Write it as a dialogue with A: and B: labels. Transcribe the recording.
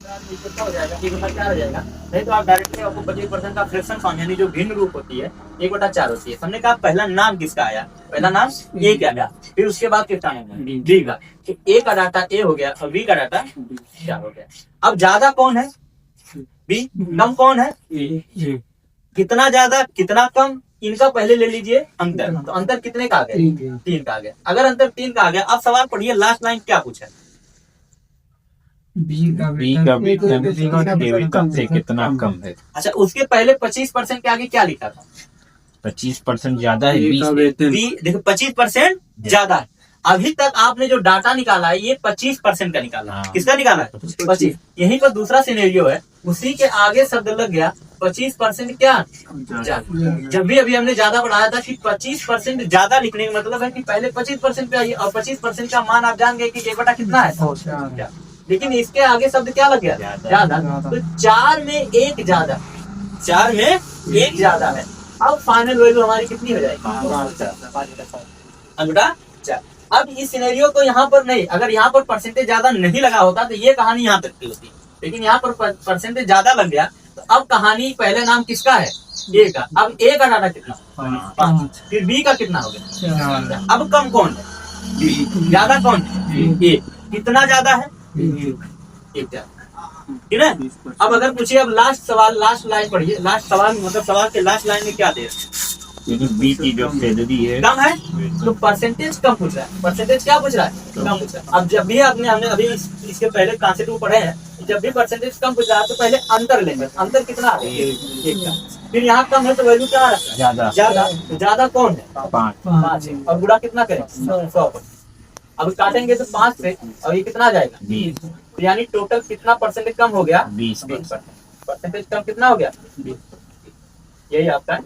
A: कितना हो जाएगा, 1/4 हो जाएगा। नहीं तो आप डायरेक्टली आपको 25% का फ्रैक्शन फॉर्म यानी जो भिन्न रूप होती है 1/4 होती है। हमने कहा पहला नाम किसका आया, पहला नाम ए का आया, फिर उसके बाद किसका आया, बी का। ए का डाटा ए हो गया और बी का डाटा क्या हो गया। अब ज्यादा कौन है, बी, कम कौन है, कितना ज्यादा कितना कम, इनका पहले ले लीजिए अंतर। तो अंतर कितने का आ गया, 3 का आ गया। अगर अंतर 3 का आ गया, अब सवाल पढ़िए, लास्ट लाइन क्या पूछा,
B: बी का वेतन से कितना कम है।
A: अच्छा, उसके पहले 25% के आगे क्या लिखा था,
B: 25% ज्यादा है,
A: बी देखो 25% ज्यादा है। अभी तक आपने जो डाटा निकाला है ये 25% का निकाला है। किसका निकाला है, 25। यहीं पर दूसरा सिनेरियो है, उसी के आगे शब्द लग गया 25% क्या ज्यादा। जब भी अभी हमने ज्यादा बढ़ाया था कि 25% ज्यादा लिखने का मतलब है कि पहले 25% पे आइए, और 25% का मान आप जान गए कि 1 बटा कितना है, लेकिन इसके आगे शब्द क्या लग गया, ज्यादा। तो 4 में 1 ज्यादा, 4 में 1 ज्यादा है। अब फाइनल वैल्यू हमारी कितनी हो जाएगी, 5/4। अब इस सिनेरियो को यहाँ पर नहीं, अगर यहाँ पर परसेंटेज ज्यादा नहीं लगा होता तो ये कहानी यहाँ तक की होती, लेकिन यहाँ पर परसेंटेज ज्यादा लग गया। तो अब कहानी पहले नाम किसका है, ए का। अब ए का डाटा कितना, 5, फिर बी का कितना हो गया। अब कम कौन है, ज्यादा कौन है, ए। कितना ज्यादा है, 1 ज्यादा, ठीक है। अब अगर पूछिए, अब लास्ट सवाल, लास्ट लाइन पढ़िए, लास्ट सवाल मतलब सवाल के लास्ट लाइन में क्या दे,
B: बी की जो सैलरी है
A: कम है, तो परसेंटेज कम पूछ रहा है। परसेंटेज क्या पूछ रहा है, कम पूछ रहा है। अब जब भी हमने अभी इसके पहले कॉन्सेप्ट को पढ़े हैं, जब भी परसेंटेज कम पूछ रहा है तो पहले अंतर लेंगे। अंतर कितना है, 1 का। फिर यहाँ कम है तो वैल्यू क्या है,
B: ज्यादा,
A: ज्यादा कौन है,
B: 5
A: है। और गुणा कितना करें, 100 पर। अब काटेंगे तो 5 से, और ये कितना आ जाएगा, 20। तो यानी टोटल कितना परसेंटेज कम हो गया,
B: 20%।
A: परसेंटेज कम कितना हो गया, 20। यही आपका